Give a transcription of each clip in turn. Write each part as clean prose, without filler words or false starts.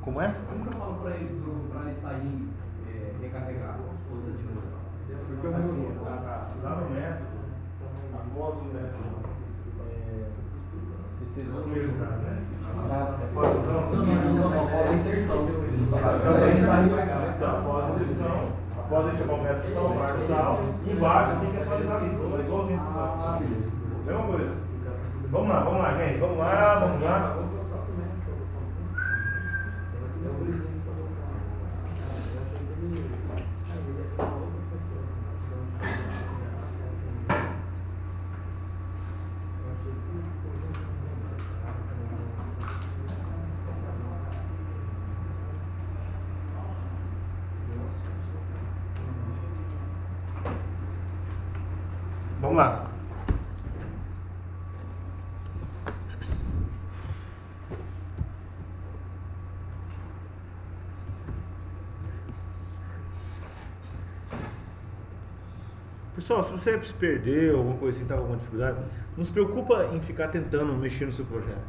Como é? Como que eu falo para ele sair recarregar? Porque eu lá no método, após o método, você fez o mesmo, né? Não, após a inserção. Após a inserção, após a gente chamar o método salvar e tal, embaixo tem que atualizar a lista, igualzinho. Mesma coisa. Vamos lá, gente, vamos lá. Vamos lá. Pessoal, se você se perdeu, alguma coisa assim, está com alguma dificuldade, não se preocupa em ficar tentando mexer no seu projeto.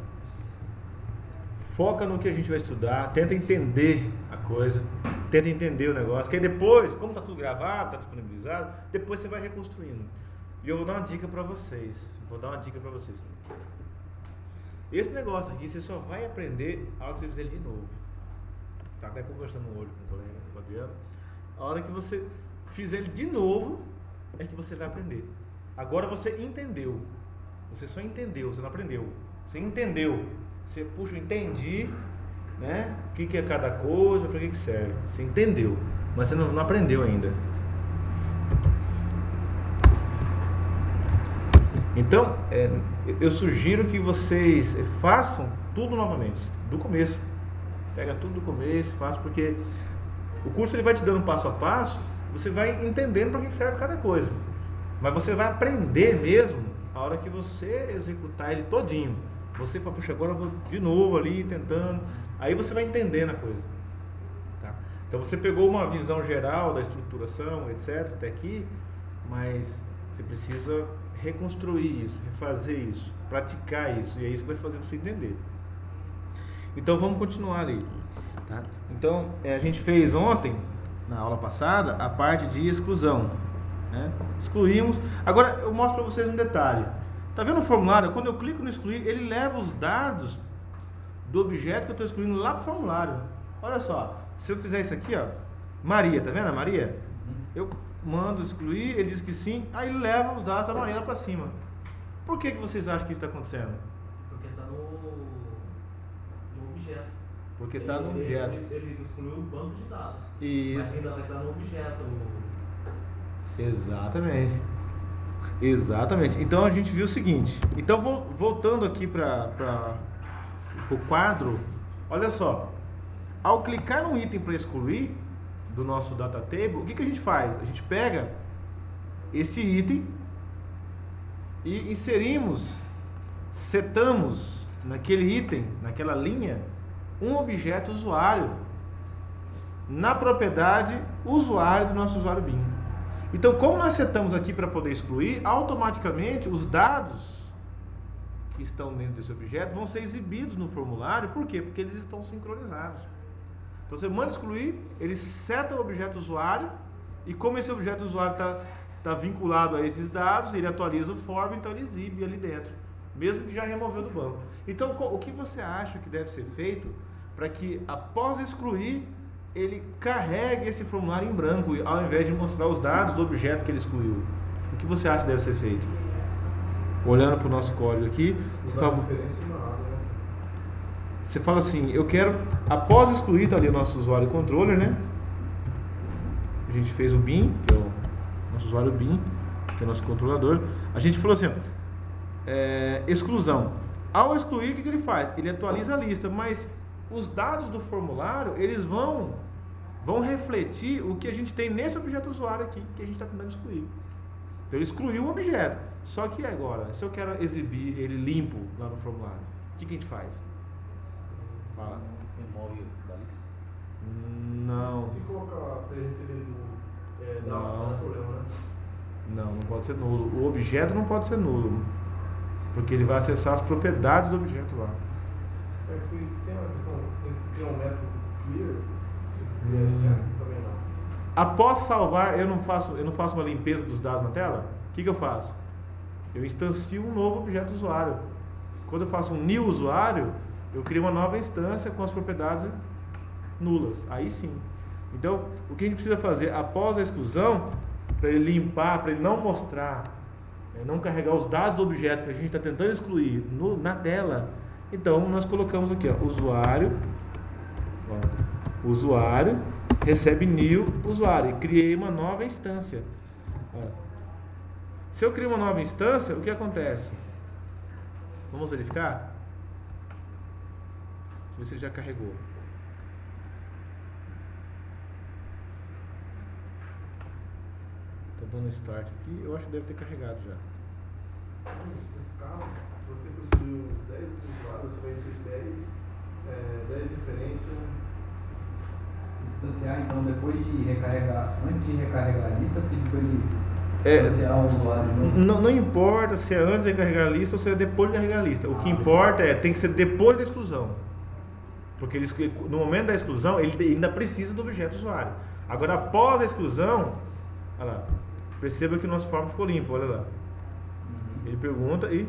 Foca no que a gente vai estudar, tenta entender a coisa, tenta entender o negócio, que aí depois, como está tudo gravado, está disponibilizado, depois você vai reconstruindo. E eu vou dar uma dica para vocês. Esse negócio aqui, você só vai aprender a hora que você fizer ele de novo. Tá até conversando hoje com o colega, o Adriano. A hora que você fizer ele de novo, é que você vai aprender. Agora você entendeu. Você só entendeu, você não aprendeu. Você entendeu. Você, puxa, eu entendi, né? O que é cada coisa, para que serve. Você entendeu, mas você não aprendeu ainda. Então, eu sugiro que vocês façam tudo novamente, do começo. Pega tudo do começo, faça, porque o curso ele vai te dando passo a passo, você vai entendendo para que serve cada coisa. Mas você vai aprender mesmo a hora que você executar ele todinho. Você fala, puxa, agora eu vou de novo ali, tentando. Aí você vai entendendo a coisa. Tá? Então você pegou uma visão geral da estruturação, etc, até aqui, mas você precisa reconstruir isso, refazer isso, praticar isso, e é isso que vai fazer você entender. Então vamos continuar ali, tá? Então a gente fez ontem, na aula passada, a parte de exclusão, né? Excluímos. Agora eu mostro para vocês um detalhe. Tá vendo o formulário? Quando eu clico no excluir, ele leva os dados do objeto que eu estou excluindo lá para o formulário. Olha só, se eu fizer isso aqui, ó, Maria, tá vendo a Maria? Eu mando excluir, ele diz que sim, aí ele leva os dados da Maria lá para cima. Por que vocês acham que isso está acontecendo? Porque está no objeto. Porque está no objeto. Ele excluiu o banco de dados. Isso. Mas ainda vai estar no objeto. Exatamente. Então a gente viu o seguinte. Então voltando aqui para o quadro, olha só. Ao clicar no item para excluir do nosso data table, o que a gente faz? A gente pega esse item e inserimos, setamos naquele item, naquela linha, um objeto usuário na propriedade usuário do nosso usuário BIM. Então, como nós setamos aqui para poder excluir, automaticamente os dados que estão dentro desse objeto vão ser exibidos no formulário. Por quê? Porque eles estão sincronizados. Então você manda excluir, ele seta o objeto usuário, e como esse objeto usuário está vinculado a esses dados, ele atualiza o form, então ele exibe ali dentro, mesmo que já removeu do banco. Então o que você acha que deve ser feito para que após excluir, ele carregue esse formulário em branco, ao invés de mostrar os dados do objeto que ele excluiu? O que você acha que deve ser feito? Olhando para o nosso código aqui, você fala assim, eu quero, após excluir, tá ali o nosso usuário controller, né? A gente fez o BIM, que é o nosso usuário BIM, que é o nosso controlador. A gente falou assim, exclusão. Ao excluir, o que ele faz? Ele atualiza a lista, mas os dados do formulário, eles vão refletir o que a gente tem nesse objeto usuário aqui, que a gente está tentando excluir. Então ele excluiu o objeto. Só que agora, se eu quero exibir ele limpo lá no formulário, o que a gente faz? Fala. Remove da lista? Não. Se colocar a presença dele Não. problema, né? Não pode ser nulo. O objeto não pode ser nulo, porque ele vai acessar as propriedades do objeto lá. É que tem uma questão, tem que criar um método clear, também não. Após salvar, eu não faço uma limpeza dos dados na tela? O que eu faço? Eu instancio um novo objeto usuário. Quando eu faço um new usuário, eu crio uma nova instância com as propriedades nulas. Aí sim. Então, o que a gente precisa fazer após a exclusão, para ele limpar, para ele não mostrar, não carregar os dados do objeto que a gente está tentando excluir na tela, então nós colocamos aqui, ó, usuário recebe new usuário e criei uma nova instância. Ó. Se eu crio uma nova instância, o que acontece? Vamos verificar? Deixa eu ver se ele já carregou. Tá dando start aqui, eu acho que deve ter carregado já. Nesse caso, se você construir uns 10 usuários, você vai ter 10 referências. Instanciar, então, depois de recarregar, antes de recarregar a lista, pedir para ele instanciar o usuário de novo. Não importa se é antes de carregar a lista ou se é depois de carregar a lista. O que importa tem que ser depois da exclusão. Porque no momento da exclusão, ele ainda precisa do objeto usuário. Agora, após a exclusão, olha lá, perceba que o nosso form ficou limpo, olha lá. Ele pergunta e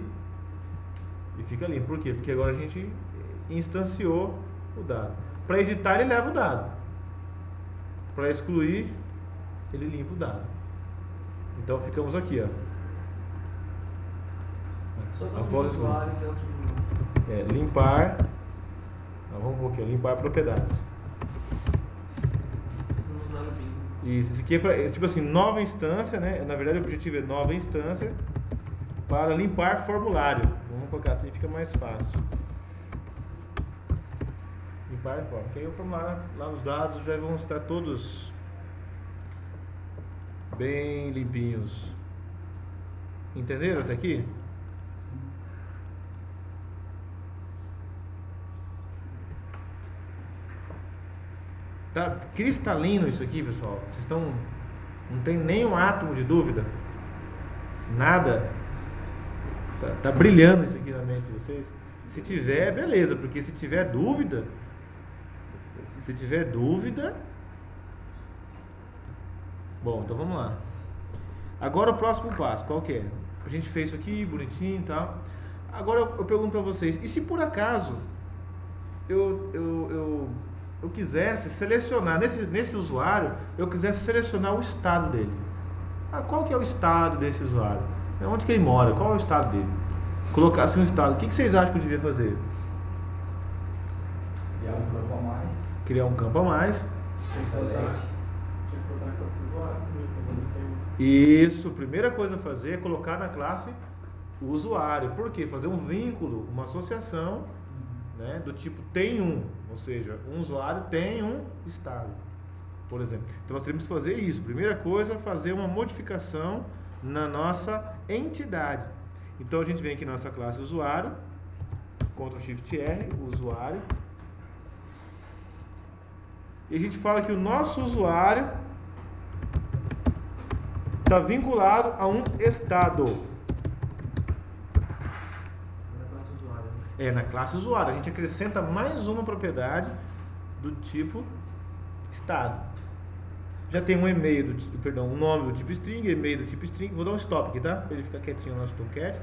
fica limpo. Por quê? Porque agora a gente instanciou o dado. Para editar, ele leva o dado. Para excluir, ele limpa o dado. Então ficamos aqui, ó. Após o usuário limpar. Vamos pôr aqui, ó, limpar propriedades. Isso aqui é para, tipo assim, nova instância, né? Na verdade o objetivo é nova instância para limpar formulário. Vamos colocar assim, fica mais fácil. Limpar formulário. Porque aí o formulário lá nos dados já vão estar todos bem limpinhos. Entenderam até aqui? Tá cristalino isso aqui, pessoal. Vocês estão... Não tem nenhum átomo de dúvida. Nada. Tá brilhando isso aqui na mente de vocês. Se tiver, beleza. Porque se tiver dúvida... Bom, então vamos lá. Agora o próximo passo, qual que é? A gente fez isso aqui, bonitinho e tal. Agora eu pergunto para vocês, e se por acaso eu quisesse selecionar, nesse usuário, eu quisesse selecionar o estado dele. Qual que é o estado desse usuário? Onde que ele mora? Qual é o estado dele? Colocasse um estado, o que vocês acham que eu devia fazer? Criar um campo a mais. Criar um campo a mais. Isso, primeira coisa a fazer é colocar na classe o usuário. Por quê? Fazer um vínculo, uma associação, né, do tipo tem um, ou seja, um usuário tem um estado, por exemplo. Então nós temos que fazer isso. Primeira coisa, fazer uma modificação na nossa entidade. Então a gente vem aqui na nossa classe usuário, Ctrl Shift R, usuário, e a gente fala que o nosso usuário está vinculado a um estado. Na classe usuário. Na classe usuário. A gente acrescenta mais uma propriedade do tipo estado. Já tem um e-mail um nome do tipo string, e-mail do tipo string. Vou dar um stop aqui, tá? Para ele ficar quietinho no nosso Tomcat.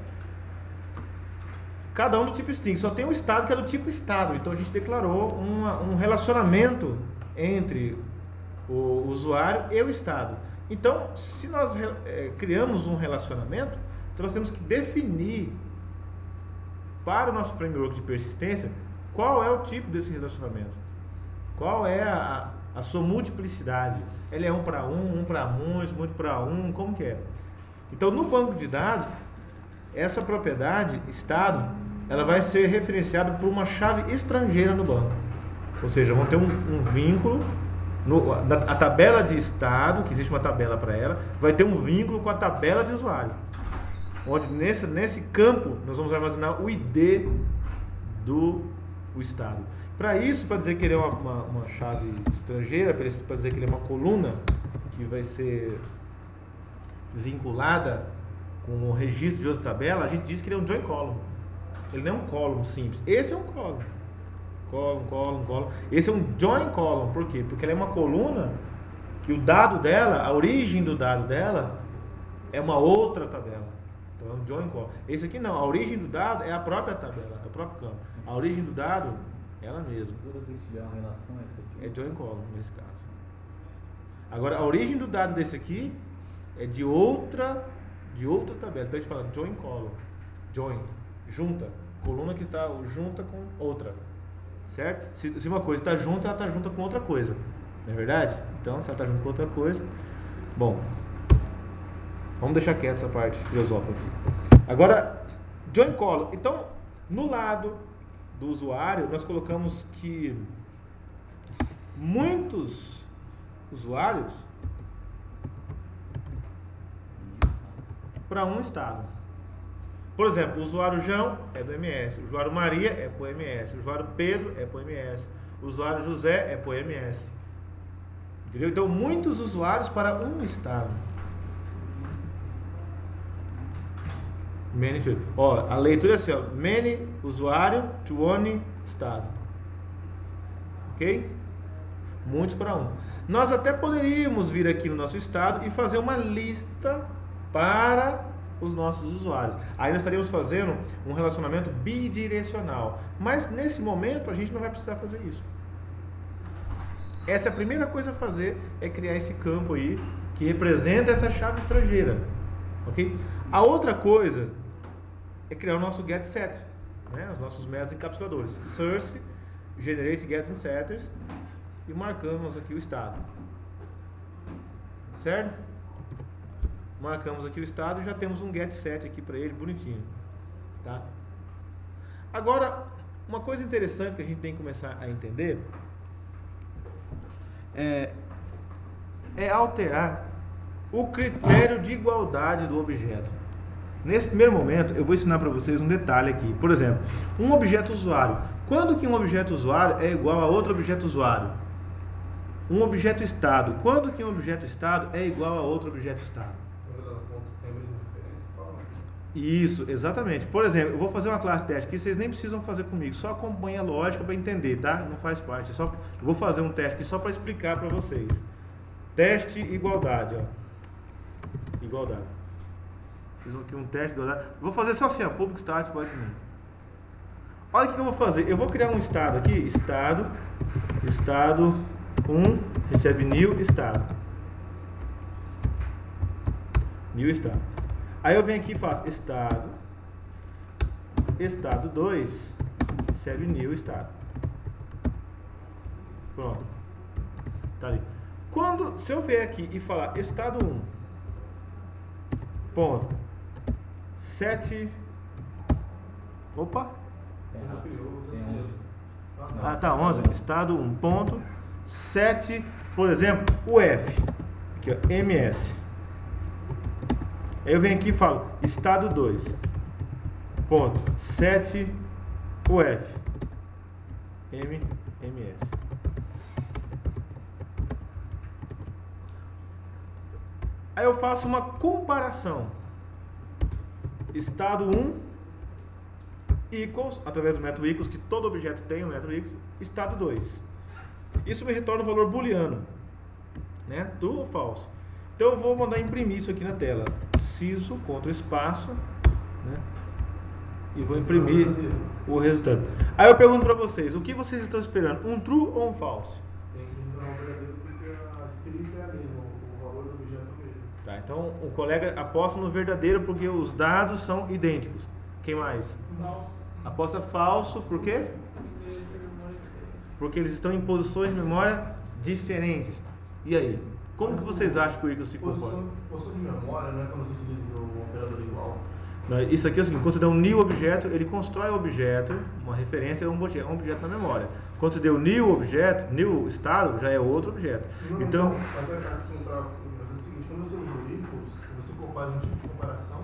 Cada um do tipo string. Só tem um estado que é do tipo estado. Então a gente declarou um relacionamento entre o usuário e o estado. Então, se nós criamos um relacionamento, então nós temos que definir para o nosso framework de persistência qual é o tipo desse relacionamento, qual é a sua multiplicidade. Ele é um para muitos, muito para um, como que é? Então, no banco de dados, essa propriedade, estado, ela vai ser referenciada por uma chave estrangeira no banco. Ou seja, vão ter um vínculo. A tabela de estado, que existe uma tabela para ela, vai ter um vínculo com a tabela de usuário, onde nesse campo nós vamos armazenar o ID do estado. Para isso, para dizer que ele é uma chave estrangeira, para dizer que ele é uma coluna que vai ser vinculada com o registro de outra tabela, a gente diz que ele é um join column. Ele não é um column simples. Esse é um column. column. Esse é um join column, por quê? Porque ela é uma coluna que o dado dela, a origem do dado dela é uma outra tabela. Então é um join column. Esse aqui não, a origem do dado é a própria tabela, é o próprio campo. A origem do dado é ela mesma. Toda vez que tiver uma relação, essa aqui. É join column nesse caso. Agora, a origem do dado desse aqui é de outra tabela. Então a gente fala join column. Join, junta. Coluna que está junta com outra. Certo? Se uma coisa está junta, ela está junta com outra coisa. Não é verdade? Então, se ela está junto com outra coisa... Bom, vamos deixar quieto essa parte filosófica aqui. Agora, join column. Então, no lado do usuário, nós colocamos que muitos usuários para um estado. Por exemplo, o usuário João é do MS, o usuário Maria é para o MS, o usuário Pedro é para o MS, o usuário José é para o MS. Entendeu? Então, muitos usuários para um estado. Many field. Ó, a leitura é assim, ó, many usuário to one estado. Ok? Muitos para um. Nós até poderíamos vir aqui no nosso estado e fazer uma lista para os nossos usuários. Aí nós estaríamos fazendo um relacionamento bidirecional. Mas nesse momento a gente não vai precisar fazer isso. Essa é a primeira coisa a fazer, é criar esse campo aí que representa essa chave estrangeira. Ok? A outra coisa é criar o nosso get set, né? Os nossos métodos encapsuladores. Source, generate get and setters e marcamos aqui o estado. Certo? Marcamos aqui o estado e já temos um get set aqui para ele, bonitinho. Tá? Agora, uma coisa interessante que a gente tem que começar a entender é alterar o critério de igualdade do objeto. Nesse primeiro momento, eu vou ensinar para vocês um detalhe aqui. Por exemplo, um objeto usuário. Quando que um objeto usuário é igual a outro objeto usuário? Um objeto estado. Quando que um objeto estado é igual a outro objeto estado? Isso, exatamente. Por exemplo, eu vou fazer uma classe teste aqui, vocês nem precisam fazer comigo, só acompanha a lógica para entender, tá? Não faz parte, eu vou fazer um teste aqui só para explicar para vocês. Teste igualdade, ó. Igualdade. Fiz aqui um teste de igualdade. Vou fazer só assim, ó, público estático, vai comigo. Olha o que eu vou fazer. Eu vou criar um estado aqui, estado 1 recebe new estado. New estado. Aí eu venho aqui e faço estado 2 recebe new estado. Pronto. Tá ali. Se eu vier aqui e falar estado 1 ponto 7 opa tá 11 estado 1 ponto 7, por exemplo, o F aqui, ó, MS. Aí eu venho aqui e falo estado 2 ponto 7 UF MS. Aí eu faço uma comparação. Estado 1 equals, através do método equals, que todo objeto tem o método equals, estado 2. Isso me retorna um valor booleano, né? True ou falso. Então eu vou mandar imprimir isso aqui na tela. Ciso, Ctrl espaço, né? E vou imprimir o resultado. Aí eu pergunto para vocês, o que vocês estão esperando? Um true ou um falso? Tem que entrar um verdadeiro porque a escrita é a mesma, o valor do objeto é o mesmo. Tá, então o colega aposta no verdadeiro porque os dados são idênticos. Quem mais? Falso. Aposta falso, por quê? Porque eles estão em posições de memória diferentes. E aí? Como que vocês acham que o Equals se comporta? Posição de memória não é quando você utiliza o operador igual. Isso aqui é o seguinte, quando você dá um new objeto, ele constrói o objeto, uma referência a um objeto na memória. Quando você deu new objeto, new estado, já é outro objeto. Então, mas a questão está é o seguinte, quando você usa o equals, você faz um tipo de comparação.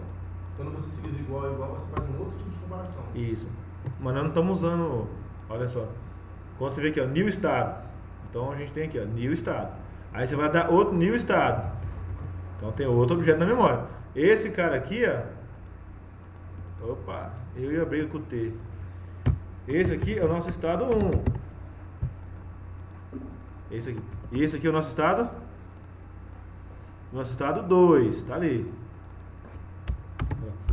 Quando você utiliza igual, você faz um outro tipo de comparação. Isso. Mas nós não estamos usando, olha só. Quando você vê aqui, ó, new estado. Então a gente tem aqui, ó, new estado. Aí você vai dar outro new estado. Então tem outro objeto na memória. Esse cara aqui, ó. Opa, eu ia abrir com o T. Esse aqui é o nosso estado 1. Esse aqui. E esse aqui é o nosso estado? Nosso estado 2, tá ali.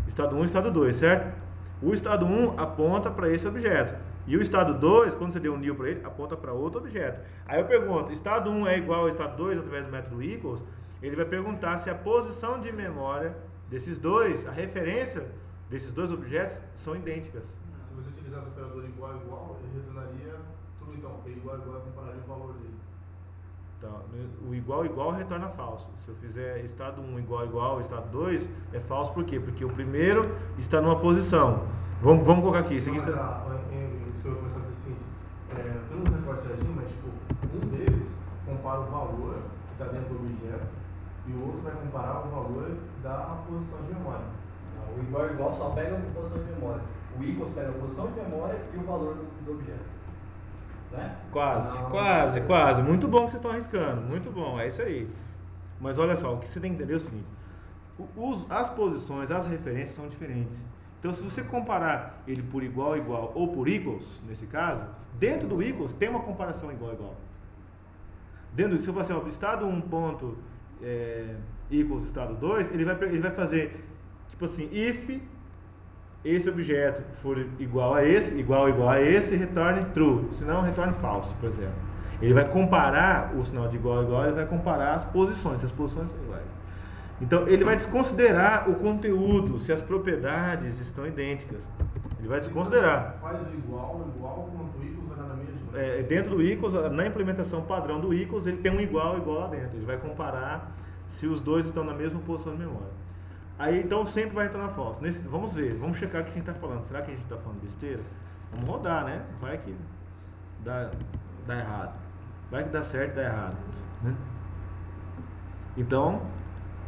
Estado 1 e estado 2, certo? O estado 1 aponta para esse objeto. E o estado 2, quando você deu um nil para ele, aponta para outro objeto. Aí eu pergunto, estado 1 é igual ao estado 2 através do método equals? Ele vai perguntar se a posição de memória desses dois, a referência desses dois objetos, são idênticas. Se você utilizasse o operador igual a igual, ele retornaria tudo então, porque igual a igual compararia o valor dele. Então, o igual igual retorna falso. Se eu fizer estado 1 igual a igual, estado 2, é falso por quê? Porque o primeiro está numa posição. Vamos colocar aqui. Isso aqui Não, está... isso que eu vou começar a dizer o seguinte, eu não recordo certinho, mas tipo, um deles compara o valor que está dentro do objeto e o outro vai comparar o valor da posição de memória. Não, o igual a igual só pega a posição de memória. O equals pega a posição de memória e o valor do objeto. Né? Quase. Muito bom que vocês estão arriscando. Muito bom, é isso aí. Mas olha só, o que você tem que entender é o seguinte. As posições, as referências são diferentes. Então, se você comparar ele por igual a igual ou por equals, nesse caso, dentro do equals tem uma comparação igual a igual. Dentro do se eu falar assim, estado 1 ponto equals estado 2, ele vai fazer, tipo assim, if esse objeto for igual a esse, retorne true, senão retorne falso, por exemplo. Ele vai comparar o sinal de igual a igual, ele vai comparar as posições, se as posições são iguais. Então, ele vai desconsiderar o conteúdo, se as propriedades estão idênticas. Ele vai desconsiderar. Faz o igual quanto o equals vai dar na mesma. Dentro do equals, na implementação padrão do equals, ele tem um igual lá dentro. Ele vai comparar se os dois estão na mesma posição de memória. Aí, então, sempre vai retornar falso. Vamos ver, vamos checar o que a gente está falando. Será que a gente está falando besteira? Vamos rodar, né? Vai que dá errado. Vai que dá certo e dá errado. Né? Então,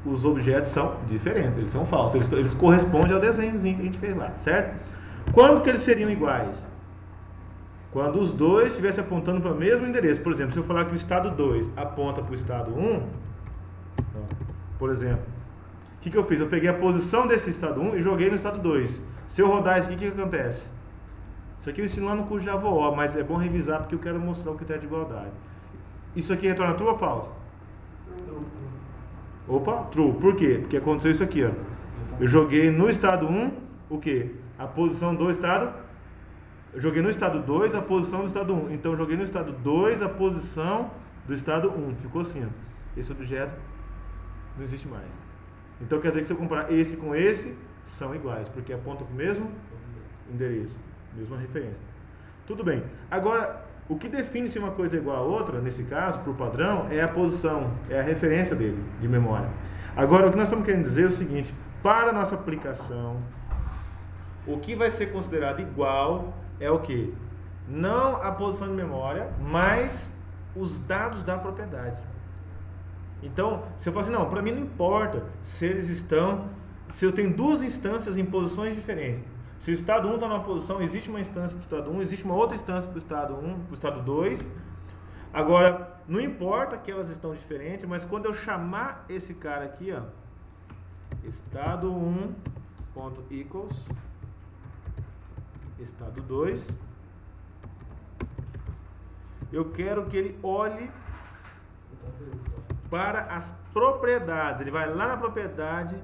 os objetos são diferentes, eles são falsos. Eles correspondem ao desenhozinho que a gente fez lá, certo? Quando que eles seriam iguais? Quando os dois estivessem apontando para o mesmo endereço. Por exemplo, se eu falar que o estado 2 aponta para o estado 1, por exemplo, o que eu fiz? Eu peguei a posição desse estado 1 e joguei no estado 2. Se eu rodar isso aqui, o que acontece? Isso aqui eu ensino lá no curso de Java, mas é bom revisar porque eu quero mostrar o critério de igualdade. Isso aqui retorna true ou falso? Opa, true. Por quê? Porque aconteceu isso aqui, ó. Eu joguei no estado 1, o quê? A posição do estado... Eu joguei no estado 2 a posição do estado 1. Então eu joguei no estado 2 a posição do estado 1. Ficou assim, ó. Esse objeto não existe mais. Então quer dizer que se eu comparar esse com esse, são iguais, porque apontam para o mesmo endereço, mesma referência. Tudo bem. Agora, o que define se uma coisa é igual a outra, nesse caso, por padrão, é a posição, é a referência dele, de memória. Agora, o que nós estamos querendo dizer é o seguinte, para a nossa aplicação, o que vai ser considerado igual é o quê? Não a posição de memória, mas os dados da propriedade. Então, se eu falar assim, não, para mim não importa se eles estão, se eu tenho duas instâncias em posições diferentes. Se o estado 1 está numa posição, existe uma instância para o estado 1, existe uma outra instância para o estado 1, para o estado 2. Agora, não importa que elas estão diferentes, mas quando eu chamar esse cara aqui, ó, estado 1.equals, estado 2, eu quero que ele olhe para as propriedades. Ele vai lá na propriedade.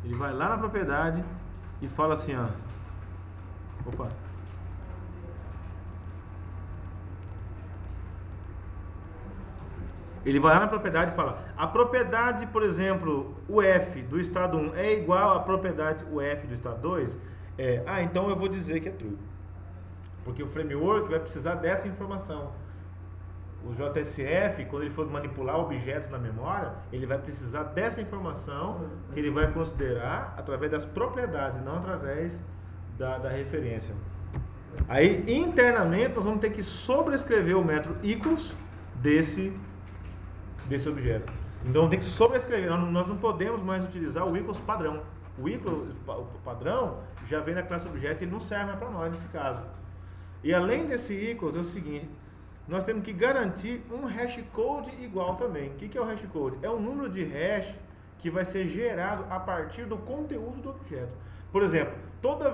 Ele vai lá na propriedade e fala assim, ó. Opa. Ele vai lá na propriedade e fala: a propriedade, por exemplo, o F do estado 1 é igual à propriedade o F do estado 2? Então eu vou dizer que é true. Porque o framework vai precisar dessa informação. O JSF, quando ele for manipular objetos na memória, ele vai precisar dessa informação que ele vai considerar através das propriedades, não através da referência. Aí, internamente, nós vamos ter que sobrescrever o método equals desse objeto. Então, tem que sobrescrever. Nós não podemos mais utilizar o equals padrão. O equals padrão já vem da classe objeto e ele não serve mais para nós nesse caso. E além desse equals, é o seguinte... Nós temos que garantir um hash code igual também. O que é o hash code? É um número de hash que vai ser gerado a partir do conteúdo do objeto. Por exemplo, toda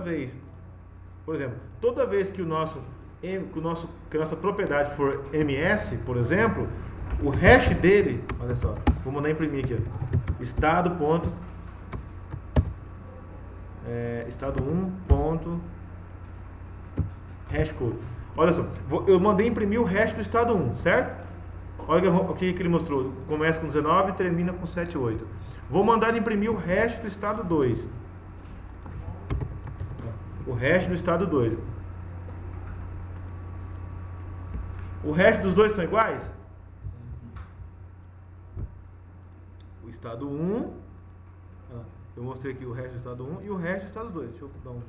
vez que o nosso que a nossa propriedade for MS, por exemplo, o hash dele, olha só, vou mandar imprimir aqui, ó, estado 1 ponto hashcode. Olha só, eu mandei imprimir o hash do estado 1, certo? Olha o que ele mostrou, começa com 19 e termina com 78. Vou mandar imprimir o hash do estado 2. O hash do estado 2. O hash dos dois são iguais? O estado 1, eu mostrei aqui o hash do estado 1 e o hash do estado 2. Deixa eu dar um.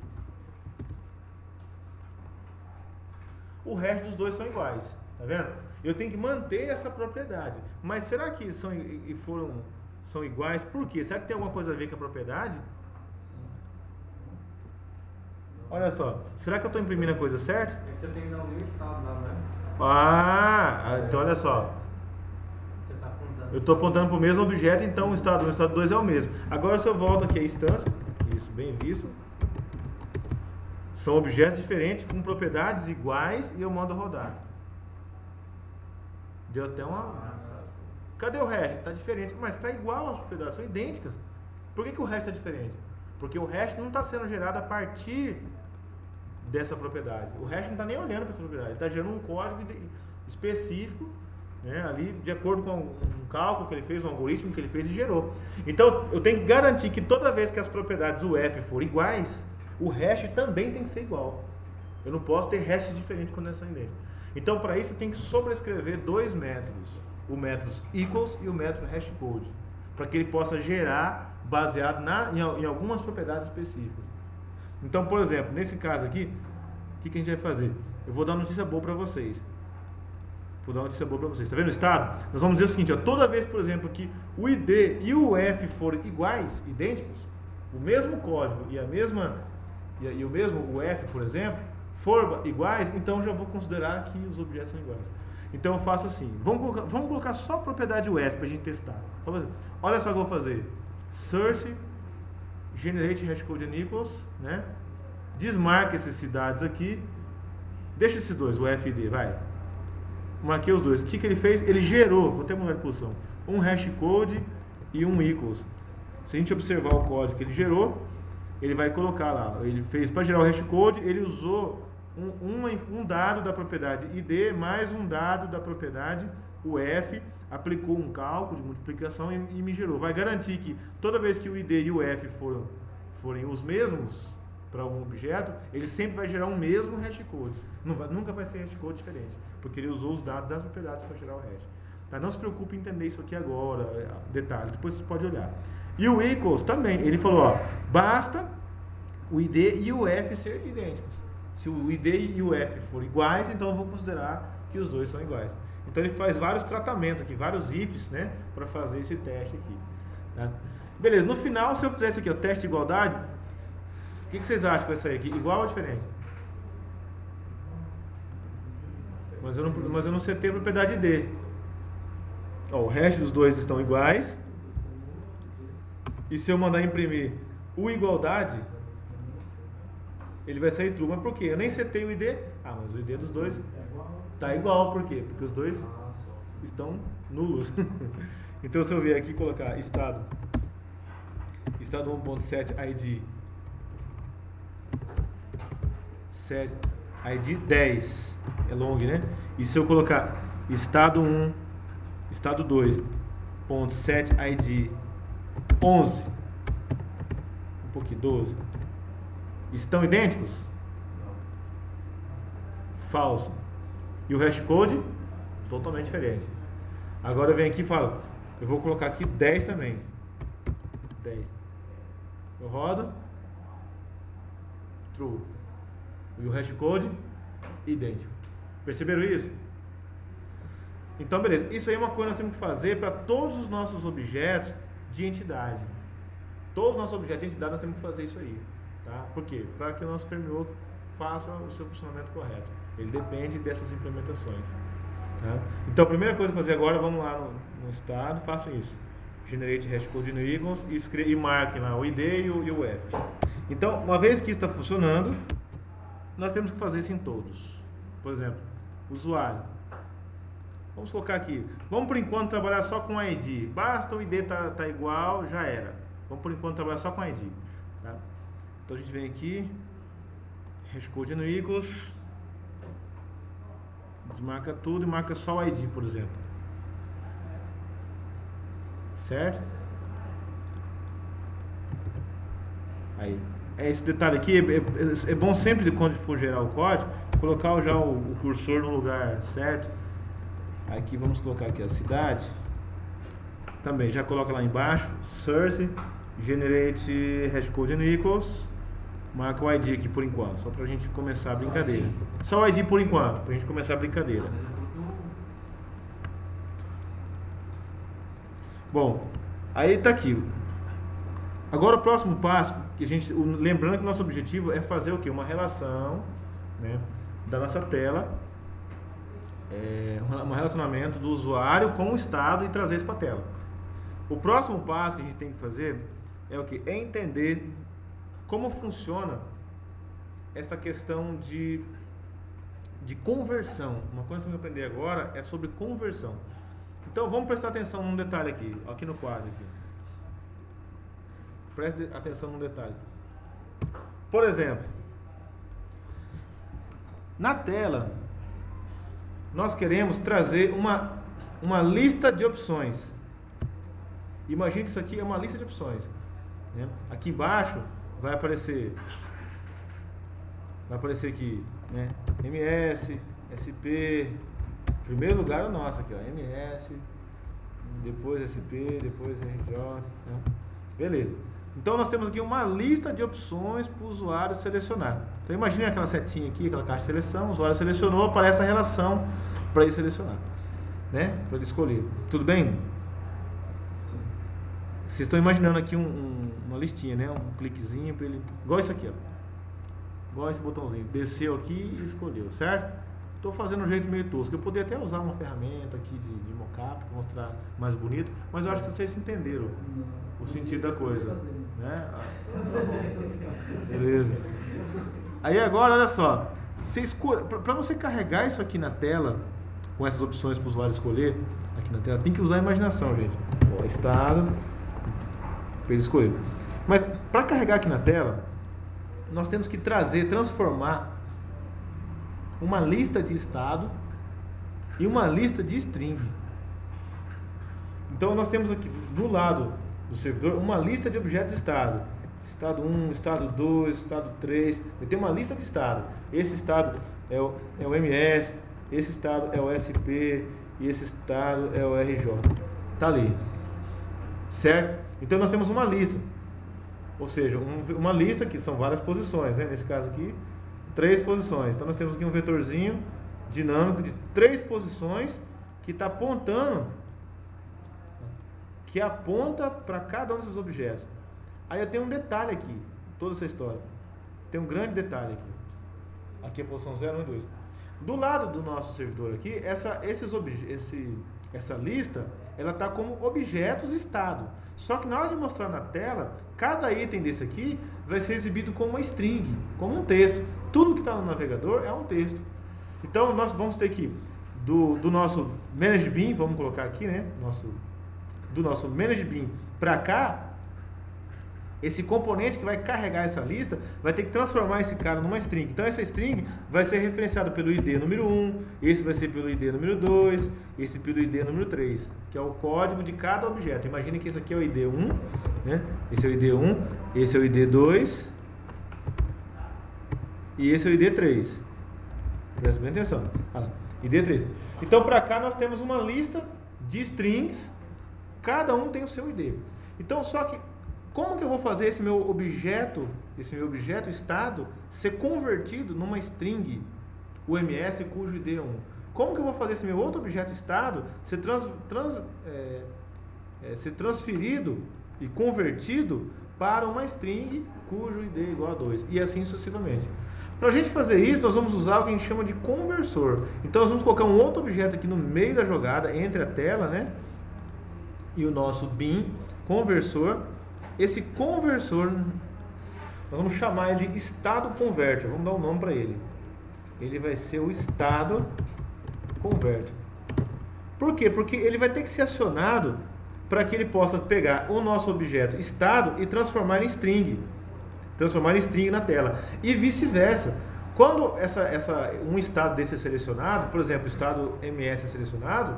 O hash dos dois são iguais, tá vendo? Eu tenho que manter essa propriedade. Mas será que são iguais? Por quê? Será que tem alguma coisa a ver com a propriedade? Olha só, será que eu estou imprimindo a coisa certa? É que você tem que dar o mesmo estado lá, né? Então olha só. Você está apontando. Eu estou apontando para o mesmo objeto, então o estado 1 e o estado 2 é o mesmo. Agora se eu volto aqui à instância, isso, bem visto. São objetos diferentes, com propriedades iguais, e eu mando rodar. Deu até uma... Cadê o hash? Está diferente, mas está igual, as propriedades são idênticas. Por que o hash está diferente? Porque o hash não está sendo gerado a partir dessa propriedade. O hash não está nem olhando para essa propriedade. Ele está gerando um código específico, né, ali de acordo com um cálculo que ele fez, um algoritmo que ele fez e gerou. Então eu tenho que garantir que toda vez que as propriedades UF forem iguais, o hash também tem que ser igual. Eu não posso ter hashes diferentes quando são idênticos. Então para isso eu tenho que sobrescrever dois métodos. O método equals e o método hashcode. Para que ele possa gerar baseado em algumas propriedades específicas. Então, por exemplo, nesse caso aqui, o que a gente vai fazer? Eu vou dar uma notícia boa para vocês. Tá vendo o estado? Nós vamos dizer o seguinte, ó, toda vez, por exemplo, que o ID e o UF forem iguais, idênticos, o mesmo código e o mesmo UF, por exemplo, for iguais, então já vou considerar que os objetos são iguais. Então eu faço assim, vamos colocar só a propriedade UF para a gente testar. Olha só o que eu vou fazer. Source generate hashcode equals, né? Desmarca esses dados aqui. Deixa esses dois, o F e D, vai. Marquei os dois. O que ele fez? Ele gerou, vou até mudar de posição, um hashcode e um equals. Se a gente observar o código que ele gerou, ele vai colocar lá. Ele fez para gerar o hashcode, ele usou um dado da propriedade ID mais um dado da propriedade UF, aplicou um cálculo de multiplicação e me gerou. Vai garantir que toda vez que o ID e o F forem os mesmos para um objeto, ele sempre vai gerar um mesmo hashcode. Nunca vai ser hashcode diferente, porque ele usou os dados das propriedades para gerar o hash. Tá? Não se preocupe em entender isso aqui agora, detalhes, depois você pode olhar. E o equals também, ele falou, ó, basta o ID e o F ser idênticos. Se o ID e o F forem iguais, então eu vou considerar que os dois são iguais. Então ele faz vários tratamentos aqui, vários ifs, né, para fazer esse teste aqui. Tá? Beleza, no final, se eu fizesse aqui o teste de igualdade, o que vocês acham que vai sair aqui? Igual ou diferente? Mas eu não setei a propriedade D. Ó, o hash dos dois estão iguais. E se eu mandar imprimir o igualdade, ele vai sair true. Mas por quê? Eu nem setei o ID. Ah, mas o ID dos dois está igual. Por quê? Porque os dois estão nulos. Então se eu vier aqui e colocar estado 1.set ID 10, é long, né? E se eu colocar estado 1, estado 2, ponto set ID 11, um pouquinho, 12, estão idênticos? Falso. E o hashcode? Totalmente diferente. Agora eu venho aqui e falo, eu vou colocar aqui 10 também. 10. Eu rodo. True. E o hashcode? Idêntico. Perceberam isso? Então, beleza. Isso aí é uma coisa que nós temos que fazer para todos os nossos objetos de entidade. Todos os nossos objetos de entidade nós temos que fazer isso aí. Tá? Por quê? Para que o nosso framework faça o seu funcionamento correto. Ele depende dessas implementações. Tá? Então, a primeira coisa a fazer agora, vamos lá no estado, façam isso. Generate hashcode no equals e marquem lá o ID e o F. Então, uma vez que isso está funcionando, nós temos que fazer isso em todos. por exemplo, usuário. Vamos colocar aqui. Vamos por enquanto trabalhar só com ID. Basta o ID tá igual, já era. Vamos por enquanto trabalhar só com ID. Tá? Então a gente vem aqui, hashcode no equals, desmarca tudo e marca só o ID, por exemplo. Certo? Aí. Esse detalhe aqui é bom sempre quando for gerar o código, colocar já o cursor no lugar certo. Aqui vamos colocar aqui a cidade. Também já coloca lá embaixo, source, generate hashcode no equals, marca o ID aqui por enquanto, só pra gente começar a brincadeira. Só o ID por enquanto, pra gente começar a brincadeira. Bom, aí tá aqui. Agora o próximo passo, que a gente, lembrando que o nosso objetivo é fazer o quê? Uma relação, né, da nossa tela, um relacionamento do usuário com o estado e trazer isso para a tela. O próximo passo que a gente tem que fazer é o quê? É entender como funciona essa questão de conversão. Uma coisa que eu vou aprender agora é sobre conversão. Então vamos prestar atenção num detalhe aqui no quadro aqui. Preste atenção num detalhe. Por exemplo, na tela, nós queremos trazer uma lista de opções. Imagine que isso aqui é uma lista de opções. Né? Aqui embaixo vai aparecer aqui, né? MS, SP, primeiro lugar é o nosso aqui, ó, MS, depois SP, depois RJ, né? Beleza. Então nós temos aqui uma lista de opções para o usuário selecionar. Então imagine aquela setinha aqui, aquela caixa de seleção, o usuário selecionou, aparece a relação para ele selecionar, né? Para ele escolher. Tudo bem? Vocês estão imaginando aqui uma listinha, né? Um cliquezinho para ele, igual isso aqui, ó. Igual esse botãozinho. Desceu aqui e escolheu, certo? Estou fazendo um jeito meio tosco. Eu poderia até usar uma ferramenta aqui de mockup para mostrar mais bonito, mas eu acho que vocês entenderam o sentido da coisa, né? Beleza. Aí agora, olha só, para você carregar isso aqui na tela, com essas opções para o usuário escolher, aqui na tela, tem que usar a imaginação, gente. Ó, estado, para ele escolher. Mas para carregar aqui na tela, nós temos que transformar uma lista de estado e uma lista de string. Então nós temos aqui do lado do servidor uma lista de objetos de estado. Estado 1, estado 2, estado 3. Eu tenho uma lista de estado. Esse estado é o MS, esse estado é o SP e esse estado é o RJ. Tá ali. Certo? Então nós temos uma lista. Ou seja, uma lista que são várias posições, né? Nesse caso aqui, 3 posições. Então nós temos aqui um vetorzinho dinâmico de 3 posições que está apontando, que aponta para cada um desses objetos. Aí eu tenho um detalhe aqui, toda essa história. Tem um grande detalhe aqui. Aqui é a posição 0, 1 e 2. Do lado do nosso servidor aqui, essa lista, ela está como objetos estado. Só que na hora de mostrar na tela, cada item desse aqui vai ser exibido como uma string, como um texto. Tudo que está no navegador é um texto. Então nós vamos ter aqui do nosso Manage Bean, vamos colocar aqui, né? Do nosso Manage Bean para cá, esse componente que vai carregar essa lista vai ter que transformar esse cara numa string. Então essa string vai ser referenciada pelo ID número 1, esse vai ser pelo ID número 2, esse pelo ID número 3, que é o código de cada objeto. Imagine que esse aqui é o ID 1, né? Esse é o ID 1, esse é o ID 2 e esse é o ID 3. Presta bem atenção. ID 3. Então para cá nós temos uma lista de strings, cada um tem o seu ID. Então só que como que eu vou fazer esse meu objeto estado ser convertido numa string UMS cujo ID é 1? Como que eu vou fazer esse meu outro objeto estado ser transferido e convertido para uma string cujo ID é igual a 2? E assim sucessivamente. Para a gente fazer isso, nós vamos usar o que a gente chama de conversor. Então nós vamos colocar um outro objeto aqui no meio da jogada, entre a tela, né, e o nosso bin, conversor. Esse conversor, nós vamos chamar ele de estado converter. Vamos dar um nome para ele. ele vai ser o estado converter. Por quê? Porque ele vai ter que ser acionado para que ele possa pegar o nosso objeto estado e transformar em string. Transformar em string na tela. E vice-versa. Quando um estado desse é selecionado, por exemplo, o estado MS é selecionado,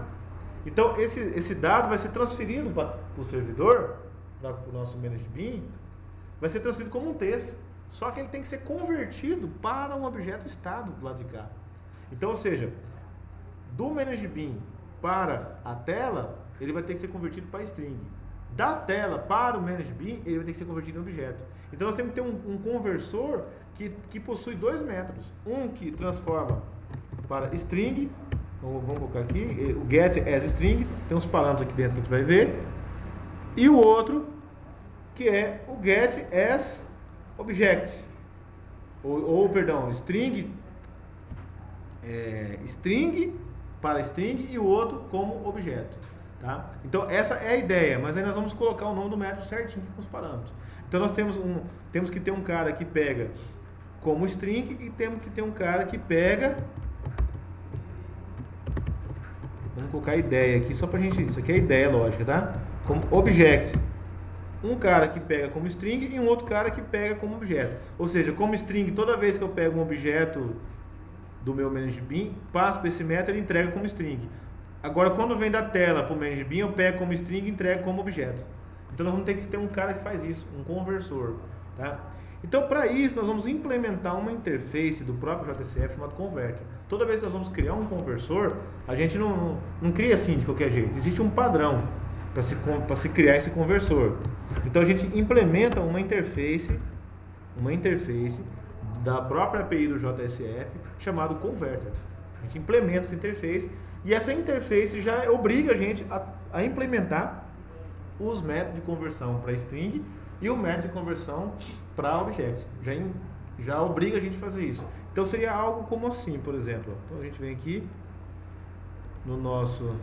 então esse dado vai ser transferido para o servidor, para o nosso ManageBean, vai ser transferido como um texto. Só que ele tem que ser convertido para um objeto estado do lado de cá. Então, ou seja, do ManageBean para a tela, ele vai ter que ser convertido para string. Da tela para o ManageBean, ele vai ter que ser convertido em objeto. Então nós temos que ter um conversor que possui dois métodos. Um que transforma para string, vamos colocar aqui, o get as string, tem uns parâmetros aqui dentro que a gente vai ver. E o outro que é o get as object. Perdão, string para string e o outro como objeto. Tá? Então essa é a ideia, mas aí nós vamos colocar o nome do método certinho aqui com os parâmetros. Então nós temos que ter um cara que pega como string e temos que ter um cara que pega, vamos colocar a ideia aqui só pra gente, isso aqui é a ideia lógica, tá? Como object. Um cara que pega como string e um outro cara que pega como objeto. Ou seja, como string, toda vez que eu pego um objeto do meu ManageBean, passo para esse método e entrega como string. Agora, quando vem da tela para o ManageBean, eu pego como string e entrego como objeto. Então, nós vamos ter que ter um cara que faz isso, um conversor. Tá? Então, para isso, nós vamos implementar uma interface do próprio JSF chamado Converter. Toda vez que nós vamos criar um conversor, a gente não cria assim de qualquer jeito. Existe um padrão para se criar esse conversor. Então, a gente implementa uma interface da própria API do JSF chamado Converter. A gente implementa essa interface e essa interface já obriga a gente a implementar os métodos de conversão para string e o método de conversão para objetos. Já obriga a gente a fazer isso. Então seria algo como assim, por exemplo. Então a gente vem aqui no nosso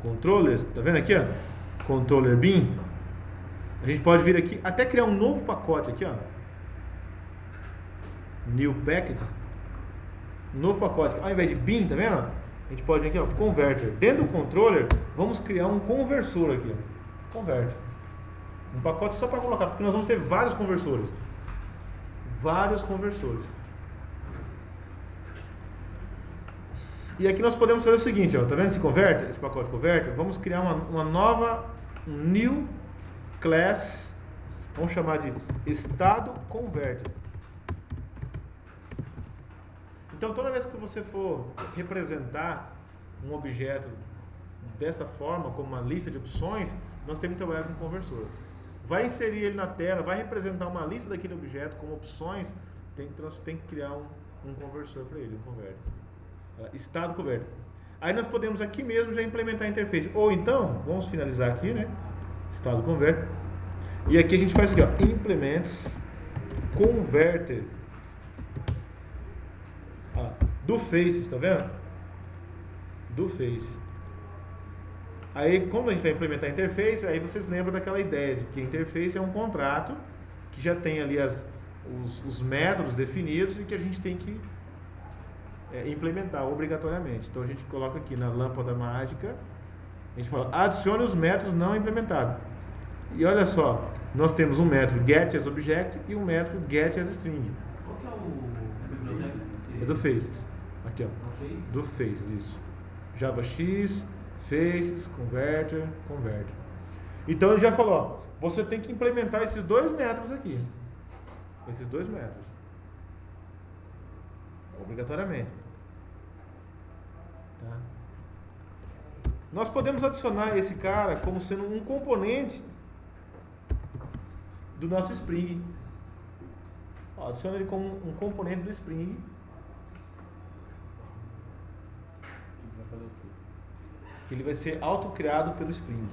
controllers, tá vendo aqui, ó? Controller bin. A gente pode vir aqui até criar um novo pacote aqui, ó. New package. Um novo pacote. Ao invés de bin, tá vendo? A gente pode vir aqui, ó, converter. Dentro do controller, vamos criar um conversor aqui, ó. Converter. Um pacote só para colocar, porque nós vamos ter vários conversores. Vários conversores. E aqui nós podemos fazer o seguinte, ó, tá vendo esse converter, esse pacote converter? Vamos criar uma nova new class, vamos chamar de estado converter. Então toda vez que você for representar um objeto dessa forma, como uma lista de opções, nós temos que trabalhar com um conversor. Vai inserir ele na tela, vai representar uma lista daquele objeto como opções, tem que criar um conversor para ele, um converter. Estado converter. Aí nós podemos aqui mesmo já implementar a interface. Ou então, vamos finalizar aqui, né? Estado converter. E aqui a gente faz aqui, ó, implements converter. Do faces, tá vendo? Do faces. Aí, como a gente vai implementar a interface, aí vocês lembram daquela ideia de que a interface é um contrato que já tem ali os métodos definidos e que a gente tem que implementar obrigatoriamente. Então a gente coloca aqui na lâmpada mágica, a gente fala, adicione os métodos não implementados. E olha só, nós temos um método getAsObject e um método getAsString. Qual que é o biblioteca? É do faces. Aqui, ó. Do faces, isso. JavaX, faces, converter. Então ele já falou, ó, você tem que implementar esses dois métodos aqui. Esses dois métodos. Obrigatoriamente. Tá? Nós podemos adicionar esse cara como sendo um componente do nosso Spring. Ó, adiciona ele como um componente do Spring. Ele vai ser autocriado pelo Spring.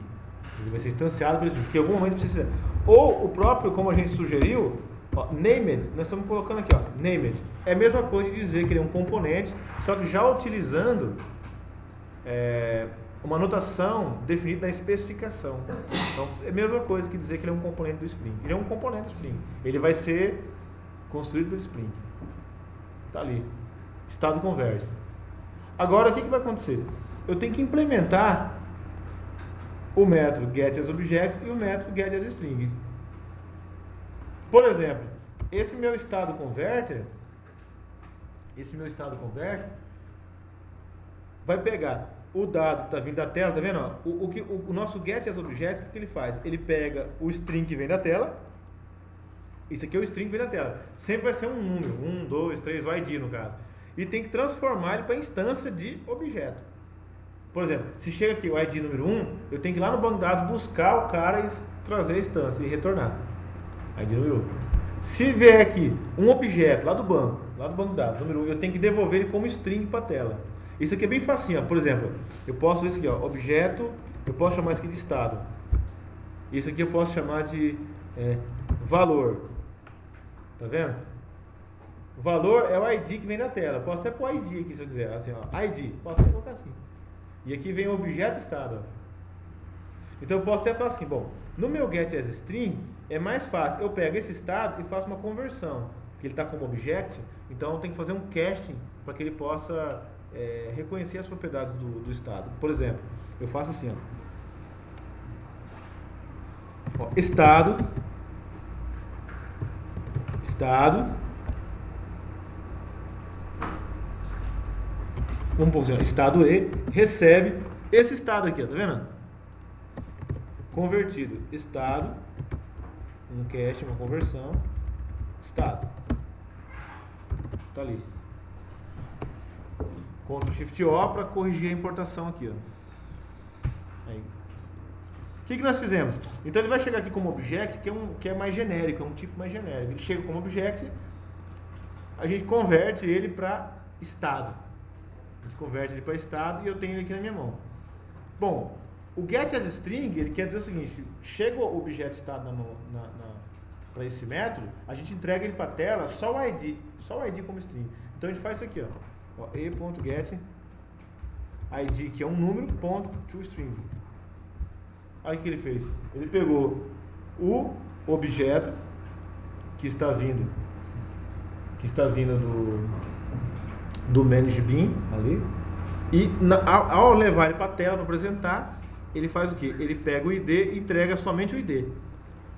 Ele vai ser instanciado pelo Spring. Porque em algum momento precisa. Ou o próprio, como a gente sugeriu, ó, named, nós estamos colocando aqui, ó, named. É a mesma coisa de dizer que ele é um componente, só que já utilizando uma notação definida na especificação. Então, é a mesma coisa que dizer que ele é um componente do Spring. Ele é um componente do Spring. Ele vai ser construído pelo Spring. Está ali. Estado converte. Agora, o que vai acontecer? Eu tenho que implementar o método getAsObject e o método getAsString. Por exemplo, esse meu estado converter vai pegar o dado que está vindo da tela, tá vendo? Ó? O nosso getAsObject, o que ele faz? Ele pega o string que vem da tela, isso aqui é o string que vem da tela, sempre vai ser um número, 1, 2, 3, o ID no caso, e tem que transformar ele para instância de objeto. Por exemplo, se chega aqui o ID número 1, eu tenho que ir lá no banco de dados buscar o cara e trazer a instância e retornar. ID número 1. Se vier aqui um objeto lá do banco de dados, número 1, eu tenho que devolver ele como string para a tela. Isso aqui é bem facinho, ó. Por exemplo, eu posso ver isso aqui, ó, objeto, eu posso chamar isso aqui de estado. Isso aqui eu posso chamar de valor. Tá vendo? O valor é o ID que vem da tela. Posso até pôr ID aqui se eu quiser, assim, ó, ID, posso até colocar assim. E aqui vem o objeto estado, ó. Então eu posso até falar assim, bom, no meu getAsString é mais fácil, eu pego esse estado e faço uma conversão, porque ele está como object, então eu tenho que fazer um casting para que ele possa reconhecer as propriedades do estado. Por exemplo, eu faço assim, ó, estado, vamos pôr assim, ó, estado E recebe esse estado aqui, ó, tá vendo? Convertido, estado, um cast, uma conversão, estado. Tá ali. Ctrl Shift O para corrigir a importação aqui, ó. Aí. O que nós fizemos? Então ele vai chegar aqui como object, que é mais genérico, é um tipo mais genérico. Ele chega como object, a gente converte ele para estado. A gente converte ele para estado e eu tenho ele aqui na minha mão. Bom, o getAsString, ele quer dizer o seguinte, chega o objeto estado para esse método, a gente entrega ele para a tela só o ID como string. Então a gente faz isso aqui, ó, e.get ID, que é um número, ponto toString. Olha o que ele fez. Ele pegou o objeto que está vindo do ManageBean ali, e ao levar ele para a tela para apresentar, ele faz o quê? Ele pega o ID e entrega somente o ID.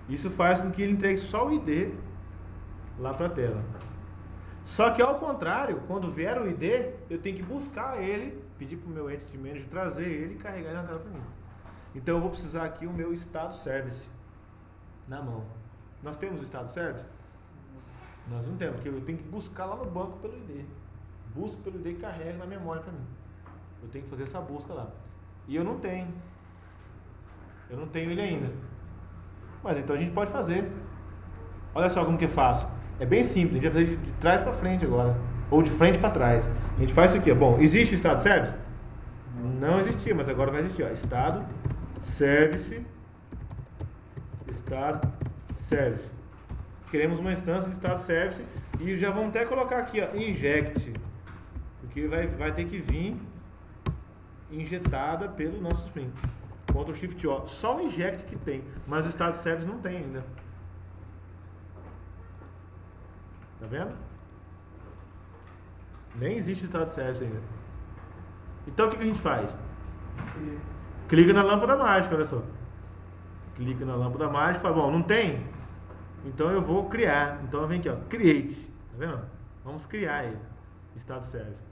Isso faz com que ele entregue só o ID lá para a tela. Só que ao contrário, quando vier o ID, eu tenho que buscar ele, pedir para o meu Entity Manager trazer ele e carregar ele na tela para mim. Então eu vou precisar aqui o meu estado service na mão. Nós temos o estado service? Nós não temos, porque eu tenho que buscar lá no banco pelo ID. Busco pelo ID e carrego na memória para mim. Eu tenho que fazer essa busca lá. E eu não tenho. Eu não tenho ele ainda. Mas então a gente pode fazer. Olha só como que é fácil. É bem simples. A gente vai fazer de trás para frente agora. Ou de frente para trás. A gente faz isso aqui. Ó. Bom, existe o estado service? Não existia, mas agora vai existir. Ó. Estado service. Estado service. Queremos uma instância de estado service. E já vamos até colocar aqui, ó, inject. Porque vai ter que vir injetada pelo nosso Spring. Ctrl Shift O. Só o inject que tem, mas o estado service não tem ainda. Tá vendo? Nem existe o estado service ainda. Então o que a gente faz? Clica na lâmpada mágica, olha só. Clica na lâmpada mágica e fala, bom, não tem? Então eu vou criar. Então eu venho aqui, ó, create. Tá vendo? Vamos criar ele. Estado service.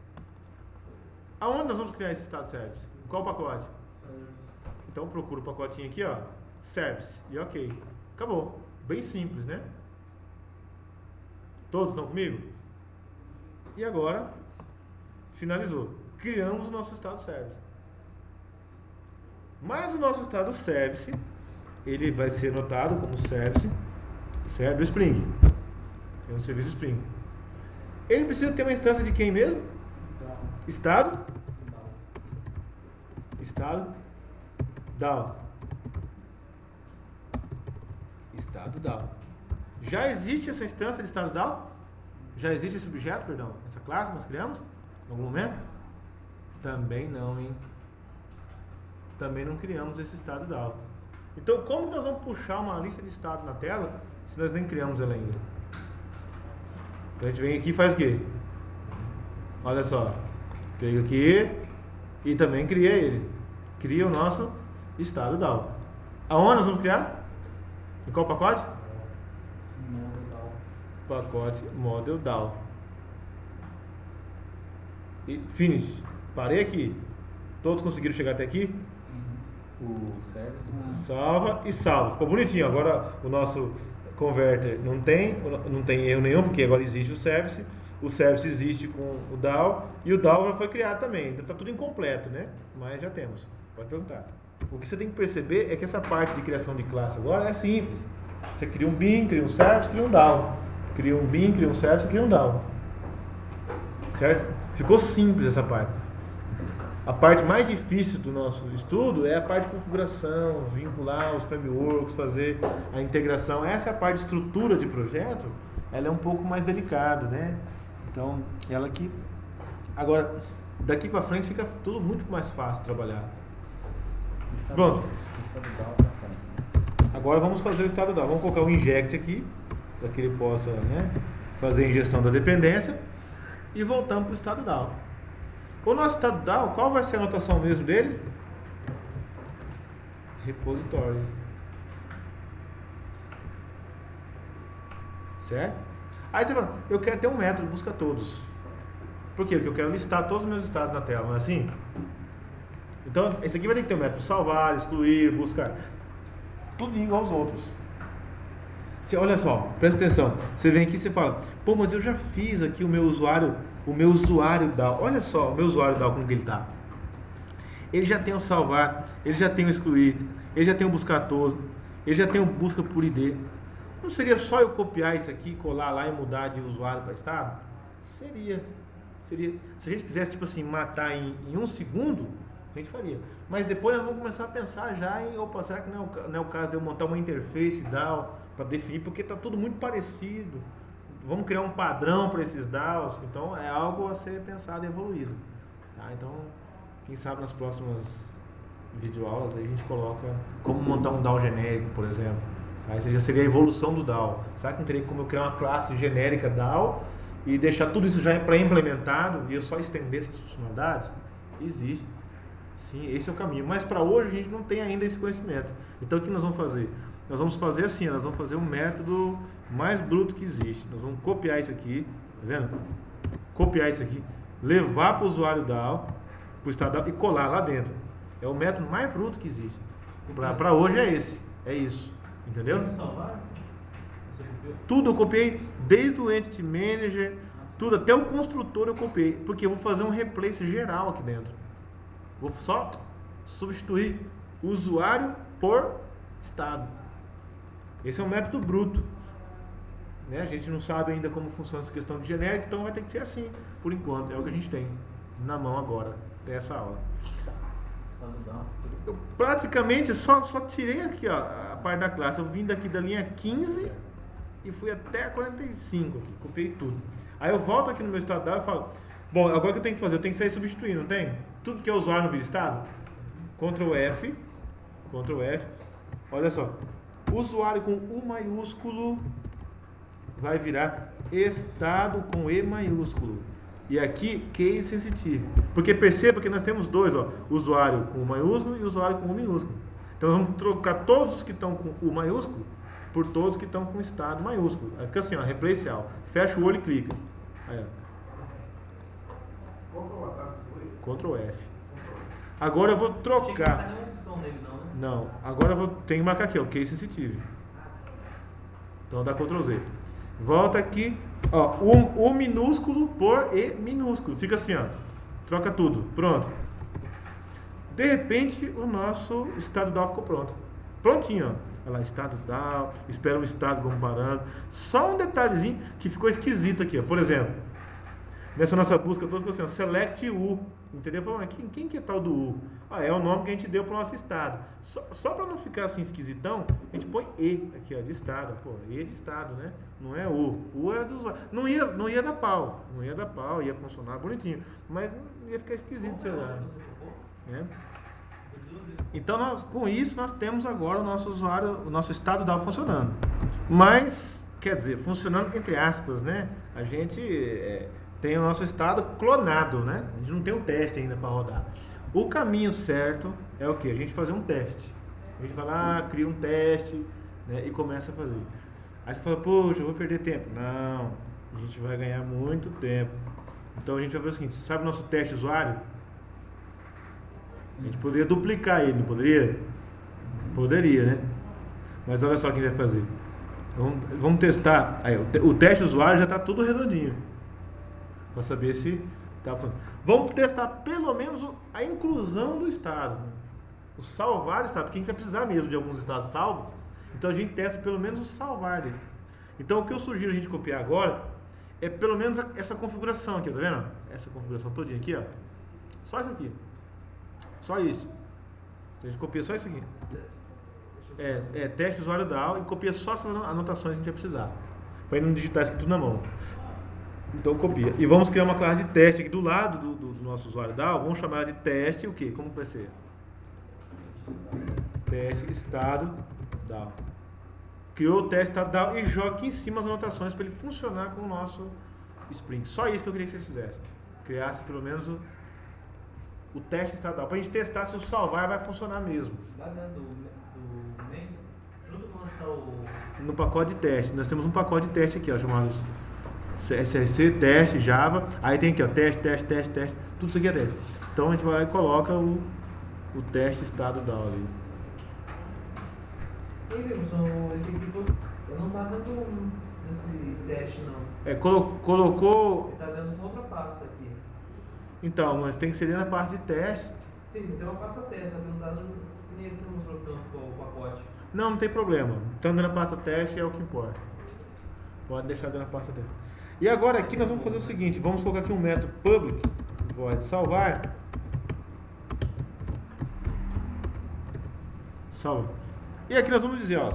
Aonde nós vamos criar esse estado service? Em qual pacote? Então procura o pacotinho aqui, ó, service, e ok. Acabou. Bem simples, né? Todos estão comigo? E agora, finalizou. Criamos o nosso estado service. Mas o nosso estado service, ele vai ser notado como service, certo? Do Spring. É um serviço Spring. Ele precisa ter uma instância de quem mesmo? Estado? Estado? DAO. Estado DAO. Já existe essa instância de estado DAO? Já existe esse objeto, perdão? Essa classe que nós criamos? Em algum momento? Também não, hein? Também não criamos esse estado DAO. Então, como nós vamos puxar uma lista de estado na tela se nós nem criamos ela ainda? Então a gente vem aqui e faz o quê? Olha só. Crio aqui e também cria ele. Cria o nosso estado DAO. Aonde nós vamos criar? Em qual pacote? Pacote Model DAO. E finish. Parei aqui. Todos conseguiram chegar até aqui? O service. Salva e salva. Ficou bonitinho. Agora o nosso converter não tem erro nenhum, porque agora existe o service. O service existe com o DAO e o DAO já foi criado também. Então está tudo incompleto, né? Mas já temos. Pode perguntar. O que você tem que perceber é que essa parte de criação de classe agora é simples. Você cria um bin, cria um service, cria um DAO. Cria um bin, cria um service, cria um DAO. Certo? Ficou simples essa parte. A parte mais difícil do nosso estudo é a parte de configuração, vincular os frameworks, fazer a integração. Essa é a parte de estrutura de projeto, ela é um pouco mais delicada, né? Então, ela aqui... Agora, daqui para frente fica tudo muito mais fácil de trabalhar. Pronto. Agora vamos fazer o estado DAO. Vamos colocar o inject aqui, para que ele possa, né, fazer a injeção da dependência. E voltamos para o estado DAO. O nosso estado DAO, qual vai ser a anotação mesmo dele? Repositório. Certo? Aí você fala, eu quero ter um método, busca todos. Por quê? Porque eu quero listar todos os meus estados na tela, não é assim? Então, esse aqui vai ter que ter um método salvar, excluir, buscar. Tudo igual aos outros. Você, olha só, presta atenção. Você vem aqui e você fala, pô, mas eu já fiz aqui o meu usuário DAO. Olha só, o meu usuário DAO como que ele está. Ele já tem o salvar, ele já tem o excluir, ele já tem o buscar todo, ele já tem o busca por ID. Não seria só eu copiar isso aqui, colar lá e mudar de usuário para estado? Seria. Se a gente quisesse, tipo assim, matar em 1 segundo, a gente faria. Mas depois nós vamos começar a pensar já em, opa, será que não é o caso de eu montar uma interface DAO para definir, porque está tudo muito parecido. Vamos criar um padrão para esses DAOs. Então é algo a ser pensado e evoluído. Tá? Então, quem sabe nas próximas videoaulas aí a gente coloca como montar um DAO genérico, por exemplo. Aí já seria a evolução do DAO. Será que não teria como eu criar uma classe genérica DAO e deixar tudo isso já pré-implementado e eu só estender essas funcionalidades? Existe. Sim, esse é o caminho. Mas para hoje a gente não tem ainda esse conhecimento. Então o que nós vamos fazer? Nós vamos fazer assim, nós vamos fazer um método mais bruto que existe. Nós vamos copiar isso aqui, tá vendo? Copiar isso aqui, levar para o usuário DAO, para o estado DAO e colar lá dentro. É o método mais bruto que existe. Para hoje é esse, é isso. Entendeu? Salvar? Você copiou? Tudo eu copiei, desde o Entity Manager, tudo, até o construtor eu copiei, porque eu vou fazer um replace geral aqui dentro. Vou só substituir o usuário por estado. Esse é um método bruto. Né? A gente não sabe ainda como funciona essa questão de genérico, então vai ter que ser assim, por enquanto. É o que a gente tem na mão agora, dessa aula. Eu praticamente só tirei aqui, ó, a parte da classe. Eu vim daqui da linha 15 e fui até a 45 aqui, copiei tudo. Aí eu volto aqui no meu estado DAO e falo, bom, agora o que eu tenho que fazer? Eu tenho que sair substituindo, não tem? Tudo que é usuário no vira estado, Ctrl F, olha só, usuário com U maiúsculo vai virar estado com E maiúsculo. E aqui, case sensitive. Porque perceba que nós temos dois, ó, usuário com U maiúsculo e usuário com U minúsculo. Então nós vamos trocar todos os que estão com U maiúsculo por todos que estão com estado maiúsculo. Aí fica assim, ó, replace all. Fecha o olho e clica. Aí, ó. Qual que é o atalho que você foi? Ctrl F. Agora eu vou Tinha que trocar. marcar nenhuma opção nele, não, né? Não, agora eu vou ter que marcar aqui, ó, case sensitive. Então dá Ctrl Z. Volta aqui, ó, O minúsculo por E minúsculo. Fica assim, ó. Troca tudo. Pronto. De repente, o nosso estado DAO ficou pronto. Prontinho, ó. Olha lá, estado DAO, espera um estado comparando. Só um detalhezinho que ficou esquisito aqui, ó. Por exemplo, nessa nossa busca toda ficou assim, ó, select U. Entendeu? Falou, quem que é tal do U? Ah, é o nome que a gente deu para o nosso estado. Só para não ficar assim esquisitão, a gente põe E aqui, ó, de estado. Pô, E de estado, né? Não é U. U era do usuário. Não ia dar pau. Não ia dar pau, ia funcionar bonitinho. Mas ia ficar esquisito, sei lá. Né? Então, com isso, nós temos agora o nosso usuário, o nosso estado DAO funcionando. Mas, quer dizer, funcionando entre aspas, né? A gente tem o nosso estado clonado, né? A gente não tem um teste ainda para rodar. O caminho certo é o quê? A gente fazer um teste. A gente vai lá, cria um teste, né? E começa a fazer. Aí você fala, poxa, eu vou perder tempo. Não, a gente vai ganhar muito tempo. Então a gente vai fazer o seguinte, sabe o nosso teste usuário? A gente poderia duplicar ele, não poderia? Poderia, né? Mas olha só o que a gente vai fazer. Vamos testar. Aí, o teste usuário já está tudo redondinho. Para saber se está funcionando. Vamos testar pelo menos a inclusão do estado. O salvar o estado, porque a gente vai precisar mesmo de alguns estados salvos. Então a gente testa pelo menos o salvar dele. Então o que eu sugiro a gente copiar agora é pelo menos essa configuração aqui, tá vendo? Essa configuração todinha aqui, ó. Só isso aqui. Só isso. A gente copia só isso aqui. Teste usuário DAO e copia só essas anotações que a gente vai precisar. Para ele não digitar isso aqui tudo na mão. Então copia. E vamos criar uma classe de teste aqui do lado do nosso usuário DAO. Vamos chamar ela de teste o quê? Como que vai ser? Teste estado DAO. Criou o teste estado DAO e joga aqui em cima as anotações para ele funcionar com o nosso Spring. Só isso que eu queria que vocês fizessem. Criasse pelo menos o teste estado DAO. Para a gente testar se o salvar vai funcionar mesmo. Lá dentro do main, junto com onde está o... No pacote de teste. Nós temos um pacote de teste aqui, ó, chamado SRC, teste, Java. Aí tem aqui, ó, teste. Tudo isso aqui é teste. Então a gente vai lá e coloca o teste estado DAO ali. E Wilson, esse aqui foi... Eu não tá dando esse teste, não. Colocou... Ele tá dando com outra pasta aqui. Então, mas tem que ser dentro da parte de teste. Sim, tem uma pasta teste, só que não tá dando... Nem você mostrou tanto o pacote. Não tem problema. Estando na pasta teste é o que importa. Pode deixar dentro da pasta teste. E agora aqui nós vamos fazer o seguinte. Vamos colocar aqui um método public, void salvar. Salva. E aqui nós vamos dizer, ó,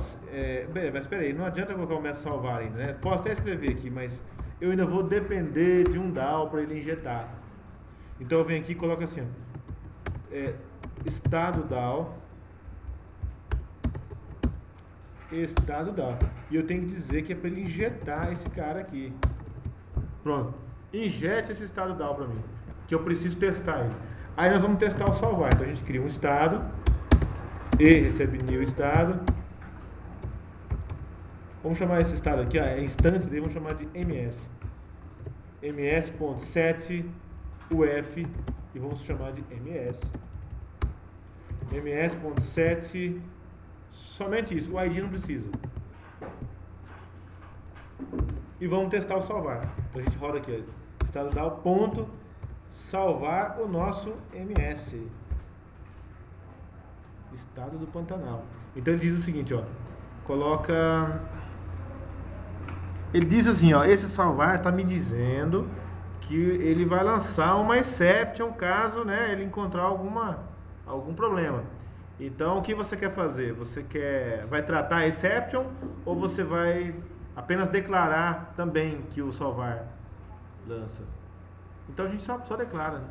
mas espera aí, não adianta colocar o método salvar ainda, né? Posso até escrever aqui, mas eu ainda vou depender de um DAO para ele injetar. Então eu venho aqui e coloco assim, ó, estado DAO. Estado DAO. E eu tenho que dizer que é para ele injetar esse cara aqui. Pronto. Injete esse estado DAO para mim, que eu preciso testar ele. Aí nós vamos testar o salvar. Então a gente cria um estado e recebe new estado. Vamos chamar esse estado aqui, a instância dele, vamos chamar de ms. ms.set uf e vamos chamar de ms. ms.set somente isso, o ID não precisa. E vamos testar o salvar. Então a gente roda aqui, ó, estado DAO ponto salvar o nosso ms. Estado do Pantanal. Então ele diz o seguinte, ó, coloca, ele diz assim, ó, esse salvar está me dizendo que ele vai lançar uma exception caso, né, ele encontrar algum problema. Então o que você quer fazer? Vai tratar a exception ou você vai apenas declarar também que o salvar lança? Então a gente só declara, né?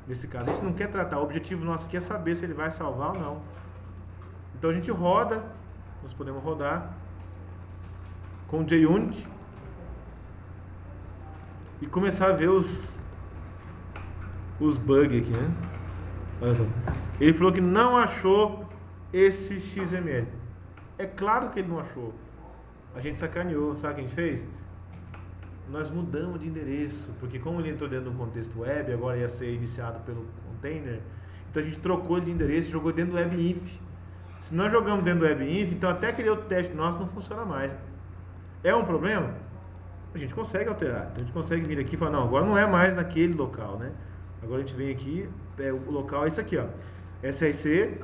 Nesse caso, a gente não quer tratar, o objetivo nosso aqui é saber se ele vai salvar ou não. Então a gente roda, nós podemos rodar com o JUnit e começar a ver os bugs aqui, né? Olha só. Ele falou que não achou esse XML. É claro que ele não achou. A gente sacaneou, sabe o que a gente fez? Nós mudamos de endereço, porque como ele entrou dentro de um contexto web, agora ia ser iniciado pelo container, então a gente trocou ele de endereço e jogou dentro do webinf. Se nós jogamos dentro do webinf, então até aquele outro teste nosso não funciona mais. É um problema? A gente consegue alterar. Então a gente consegue vir aqui e falar, não, agora não é mais naquele local, né? Agora a gente vem aqui, o local é isso aqui, ó. SRC,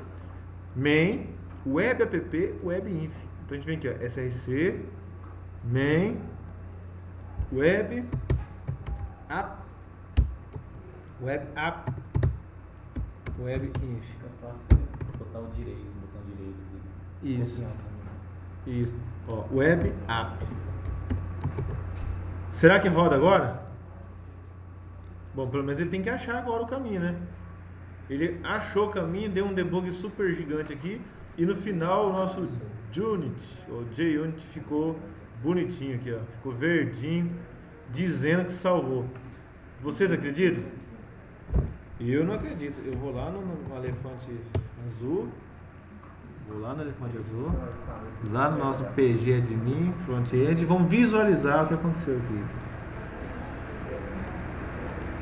main, web app, webinf. Então a gente vem aqui, ó, SRC, main, web app, webinf. Fica fácil botar o direito, botão direito. Isso. Isso. Ó, web app. Será que roda agora? Bom, pelo menos ele tem que achar agora o caminho, né? Ele achou o caminho, deu um debug super gigante aqui e no final o nosso JUnit ficou bonitinho aqui, ó. Ficou verdinho, dizendo que salvou. Vocês acreditam? Eu não acredito. Eu vou lá no elefante azul. Vou lá no elefante azul. Lá no nosso PG Admin, front-end. E vamos visualizar o que aconteceu aqui.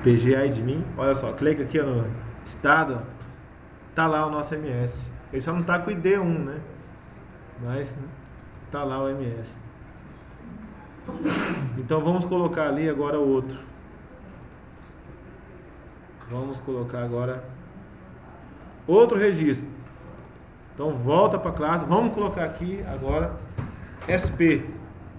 PG Admin. Olha só, clica aqui ó, no estado. Tá lá o nosso MS. Ele só não tá com o ID1, né? Mas tá lá o MS. Então vamos colocar ali agora o outro. Vamos colocar agora outro registro. Então volta para a classe. Vamos colocar aqui agora SP.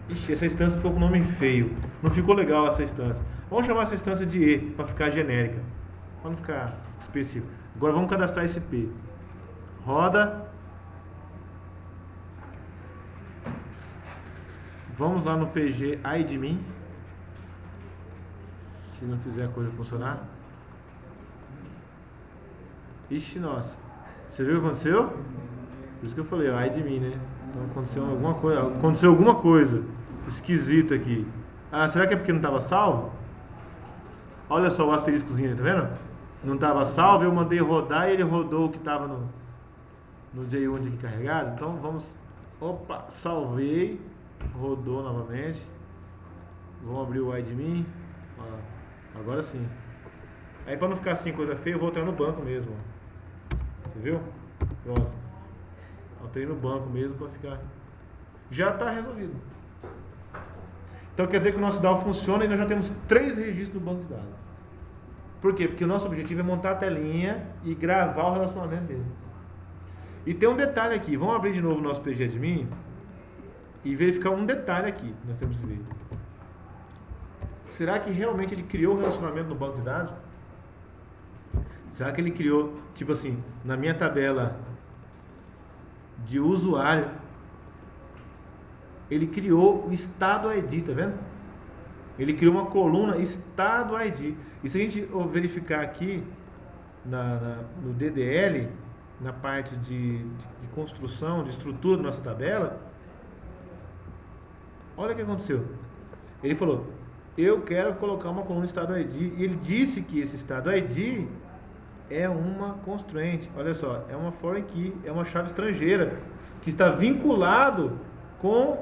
Ixi, essa instância ficou com nome feio. Não ficou legal essa instância. Vamos chamar essa instância de E para ficar genérica. Para não ficar específico. Agora vamos cadastrar esse P. Roda. Vamos lá no PG admin. Se não fizer a coisa funcionar. Ixi, nossa. Você viu o que aconteceu? Por isso que eu falei, ó, admin, né? Então aconteceu alguma coisa esquisita aqui. Ah, será que é porque não estava salvo? Olha só o asteriscozinho aí, tá vendo? Não estava salvo, eu mandei rodar e ele rodou o que estava no J1 aqui carregado. Então vamos... Opa, salvei. Rodou novamente. Vamos abrir o admin. Ó, agora sim. Aí para não ficar assim coisa feia, eu vou alterar no banco mesmo. Ó. Você viu? Pronto. Alterei no banco mesmo para ficar... Já está resolvido. Então quer dizer que o nosso DAO funciona e nós já temos 3 registros no banco de dados. Por quê? Porque o nosso objetivo é montar a telinha e gravar o relacionamento dele. E tem um detalhe aqui. Vamos abrir de novo o nosso PG Admin e verificar um detalhe aqui. Nós temos que ver. Será que realmente ele criou o relacionamento no banco de dados? Será que ele criou, tipo assim, na minha tabela de usuário, ele criou o estado ID, tá vendo? Ele criou uma coluna estado ID. E se a gente verificar aqui no DDL, na parte de construção, de estrutura da nossa tabela, olha o que aconteceu. Ele falou, eu quero colocar uma coluna estado ID. E ele disse que esse estado ID é uma constraint. Olha só, é uma foreign key, é uma chave estrangeira que está vinculado com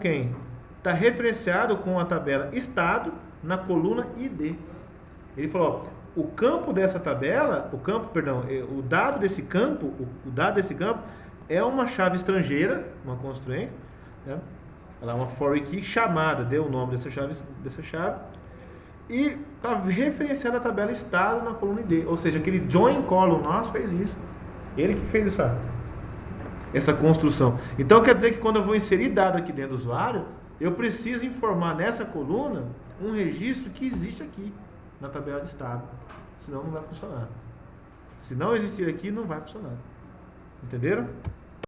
quem? Está referenciado com a tabela estado na coluna ID. Ele falou, ó, o campo dessa tabela, o dado desse campo, é uma chave estrangeira, uma constraint, né? Ela é uma foreign key chamada, deu o nome dessa chave, e está referenciando a tabela estado na coluna ID. Ou seja, aquele join column nosso fez isso. Ele que fez essa construção. Então quer dizer que quando eu vou inserir dado aqui dentro do usuário, eu preciso informar nessa coluna um registro que existe aqui na tabela de estado. Senão não vai funcionar. Se não existir aqui, não vai funcionar. Entenderam?